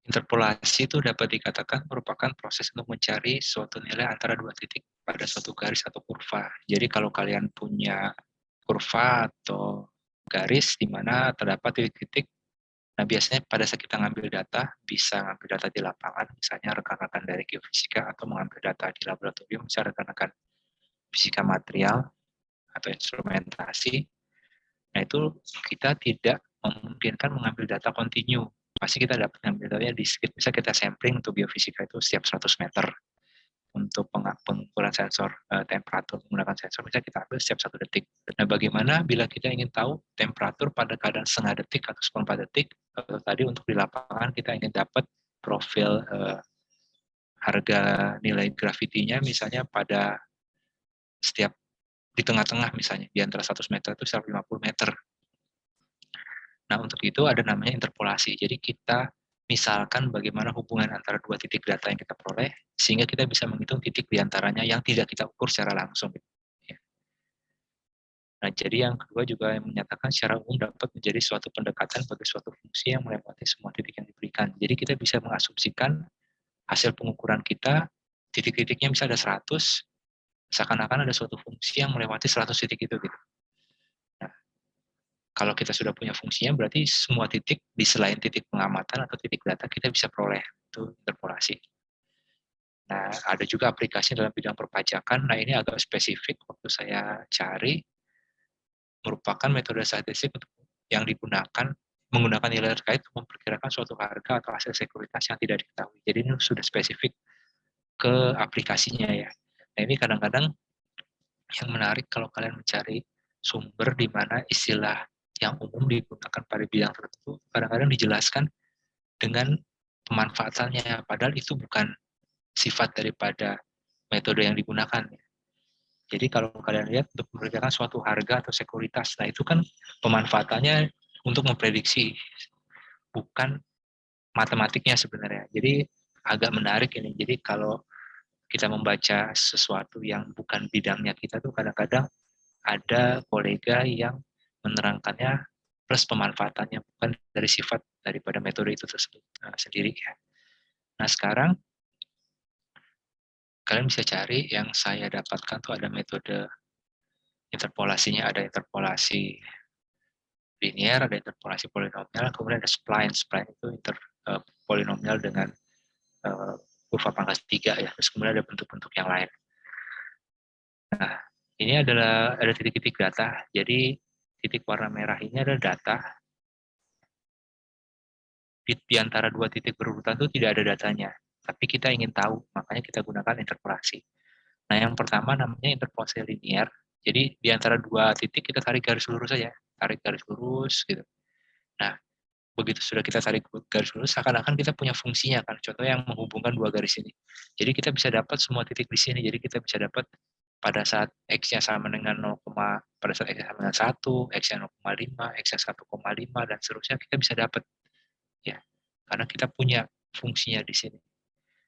Interpolasi itu dapat dikatakan merupakan proses untuk mencari suatu nilai antara dua titik pada suatu garis atau kurva. Jadi kalau kalian punya kurva atau garis di mana terdapat titik-titik, nah biasanya pada saat kita ngambil data, bisa ngambil data di lapangan, misalnya rekan-rekan dari geofisika, atau mengambil data di laboratorium, misalnya rekan-rekan fisika material atau instrumentasi. Nah itu kita tidak memungkinkan mengambil data kontinu. Pasti kita dapat mengambil datanya di bisa kita sampling untuk geofisika itu setiap 100 meter. Untuk pengukuran sensor temperatur menggunakan sensor bisa kita ambil setiap 1 detik. Nah, bagaimana bila kita ingin tahu temperatur pada keadaan setengah detik atau seperempat detik? Atau tadi untuk di lapangan kita ingin dapat profil harga nilai gravitinya misalnya pada setiap di tengah-tengah misalnya di antara 100 meter itu 150 meter. Nah, untuk itu ada namanya interpolasi. Jadi kita misalkan bagaimana hubungan antara dua titik data yang kita peroleh, sehingga kita bisa menghitung titik di antaranya yang tidak kita ukur secara langsung. Ya. Nah, jadi yang kedua juga yang menyatakan secara umum dapat menjadi suatu pendekatan bagi suatu fungsi yang melewati semua titik yang diberikan. Jadi kita bisa mengasumsikan hasil pengukuran kita, titik-titiknya bisa ada 100, seakan-akan ada suatu fungsi yang melewati 100 titik itu. Gitu. Nah, kalau kita sudah punya fungsinya, berarti semua titik di selain titik pengamatan atau titik data kita bisa peroleh. Itu interpolasi. Nah, ada juga aplikasi dalam bidang perpajakan. Nah, ini agak spesifik waktu saya cari, merupakan metode statistik yang digunakan menggunakan nilai terkait untuk memperkirakan suatu harga atau hasil sekuritas yang tidak diketahui. Jadi ini sudah spesifik ke aplikasinya ya. Nah, ini kadang-kadang yang menarik kalau kalian mencari sumber di mana istilah yang umum digunakan pada bidang tertentu kadang-kadang dijelaskan dengan pemanfaatannya, padahal itu bukan sifat daripada metode yang digunakan. Jadi kalau kalian lihat untuk memperkirakan suatu harga atau sekuritas, nah itu kan pemanfaatannya untuk memprediksi, bukan matematiknya sebenarnya. Jadi agak menarik ini. Jadi kalau kita membaca sesuatu yang bukan bidangnya kita tuh kadang-kadang ada kolega yang menerangkannya plus pemanfaatannya, bukan dari sifat daripada metode itu tersebut sendiri ya. Nah sekarang kalian bisa cari yang saya dapatkan tuh ada metode interpolasinya, ada interpolasi linear, ada interpolasi polinomial, kemudian ada spline. Spline itu polinomial dengan kurva pangkat 3 ya, terus kemudian ada bentuk-bentuk yang lain. Nah, ini adalah ada titik-titik data. Jadi titik warna merah ini adalah data. Di antara dua titik berurutan itu tidak ada datanya, tapi kita ingin tahu, makanya kita gunakan interpolasi. Nah, yang pertama namanya interpolasi linear. Jadi di antara dua titik kita tarik garis lurus saja, tarik garis lurus gitu. Nah, begitu sudah kita tarik garis lurus, seakan-akan kita punya fungsinya kan, contoh yang menghubungkan dua garis ini. Jadi kita bisa dapat semua titik di sini. Jadi kita bisa dapat pada saat x-nya sama dengan 0, pada saat x-nya sama dengan 1, x-nya 0,5, x-nya 1,5 dan seterusnya kita bisa dapat ya. Karena kita punya fungsinya di sini.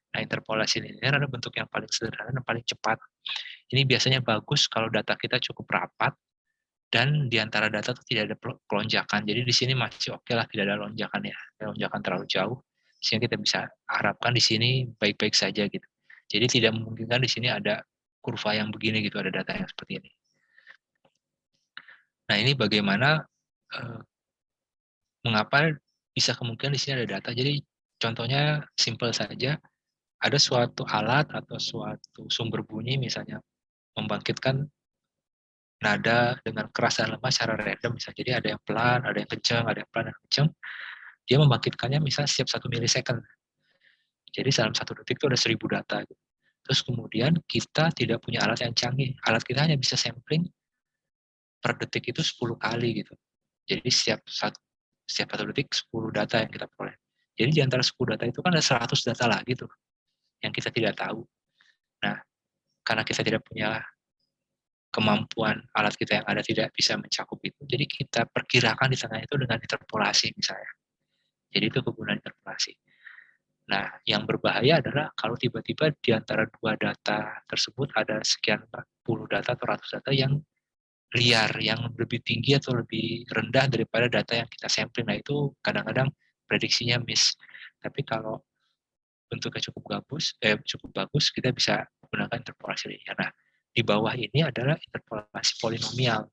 Nah, interpolasi linear adalah bentuk yang paling sederhana dan paling cepat. Ini biasanya bagus kalau data kita cukup rapat dan di antara data itu tidak ada pelonjakan. Jadi di sini masih oke lah, tidak ada lonjakan ya, lonjakan terlalu jauh, sehingga kita bisa harapkan di sini baik-baik saja gitu. Jadi tidak memungkinkan di sini ada kurva yang begini gitu, ada data yang seperti ini. Nah ini bagaimana mengapa bisa kemungkinan di sini ada data. Jadi contohnya simple saja, ada suatu alat atau suatu sumber bunyi misalnya membangkitkan nada dengan keras dan lemah secara random misalnya. Jadi ada yang pelan, ada yang kencang, ada yang pelan dan kencang. Dia membangkitkannya misalnya setiap 1 milisecond. Jadi dalam 1 detik itu ada 1000 data. Gitu. Terus kemudian kita tidak punya alat yang canggih. Alat kita hanya bisa sampling per detik itu 10 kali gitu. Jadi setiap 1 detik 10 data yang kita peroleh. Jadi di antara 10 data itu kan ada 100 data lagi tuh yang kita tidak tahu. Nah, karena kita tidak punya kemampuan alat kita yang ada tidak bisa mencakup itu, jadi kita perkirakan di tengah itu dengan interpolasi misalnya. Jadi itu kegunaan interpolasi. Nah, yang berbahaya adalah kalau tiba-tiba di antara dua data tersebut ada sekian puluh data atau ratus data yang liar, yang lebih tinggi atau lebih rendah daripada data yang kita sampling. Nah, itu kadang-kadang prediksinya miss. Tapi kalau bentuknya cukup bagus, kita bisa menggunakan interpolasi linear. Nah, di bawah ini adalah interpolasi polinomial.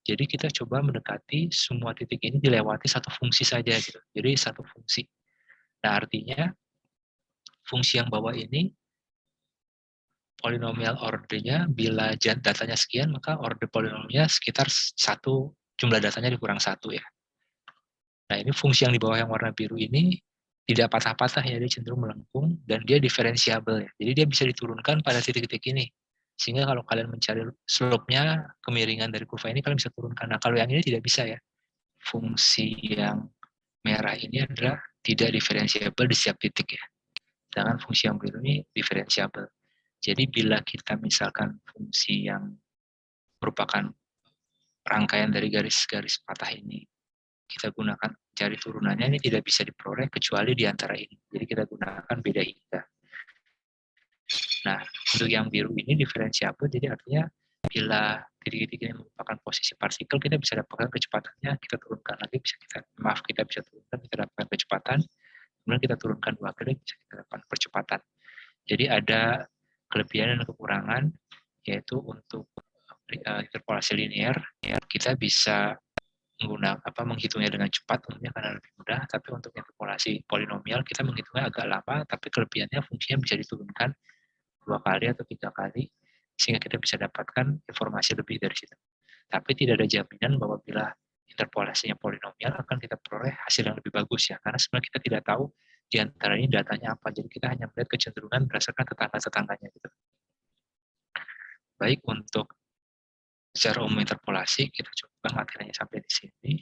Jadi kita coba mendekati semua titik ini dilewati satu fungsi saja gitu. Jadi satu fungsi. Nah, artinya fungsi yang bawah ini polinomial ordernya bila datanya sekian, maka order polinomialnya sekitar satu, jumlah datanya dikurang satu ya. Nah, ini fungsi yang di bawah yang warna biru ini tidak patah-patah ya, dia cenderung melengkung dan dia diferensiabel ya. Jadi dia bisa diturunkan pada titik-titik ini. Sehingga kalau kalian mencari slope-nya, kemiringan dari kurva ini kalian bisa turunkan. Nah, kalau yang ini tidak bisa ya. Fungsi yang merah ini adalah tidak diferensiabel di setiap titik ya. Sedangkan fungsi yang biru ini diferensiabel. Jadi bila kita misalkan fungsi yang merupakan rangkaian dari garis-garis patah ini kita gunakan cari turunannya, ini tidak bisa diperoleh kecuali di antara ini. Jadi kita gunakan beda hingga. Nah, untuk yang biru ini diferensiabel, jadi artinya bila titik-titik ini merupakan posisi partikel, kita bisa dapatkan kecepatannya, kita turunkan lagi, kita bisa turunkan, kita dapatkan kecepatan, kemudian kita turunkan dua kali, bisa kita dapatkan percepatan. Jadi ada kelebihan dan kekurangan, yaitu untuk interpolasi linear, kita bisa menghitungnya dengan cepat tentunya karena lebih mudah, tapi untuk interpolasi polinomial kita menghitungnya agak lama, tapi kelebihannya fungsinya bisa diturunkan 2 kali atau 3 kali sehingga kita bisa dapatkan informasi lebih dari situ. Tapi tidak ada jaminan bahwa bila interpolasinya polinomial akan kita peroleh hasil yang lebih bagus ya, karena sebenarnya kita tidak tahu di antara ini datanya apa, jadi kita hanya melihat kecenderungan berdasarkan tetangga-tetangganya gitu. Baik, untuk secara umum interpolasi kita coba materinya sampai di sini.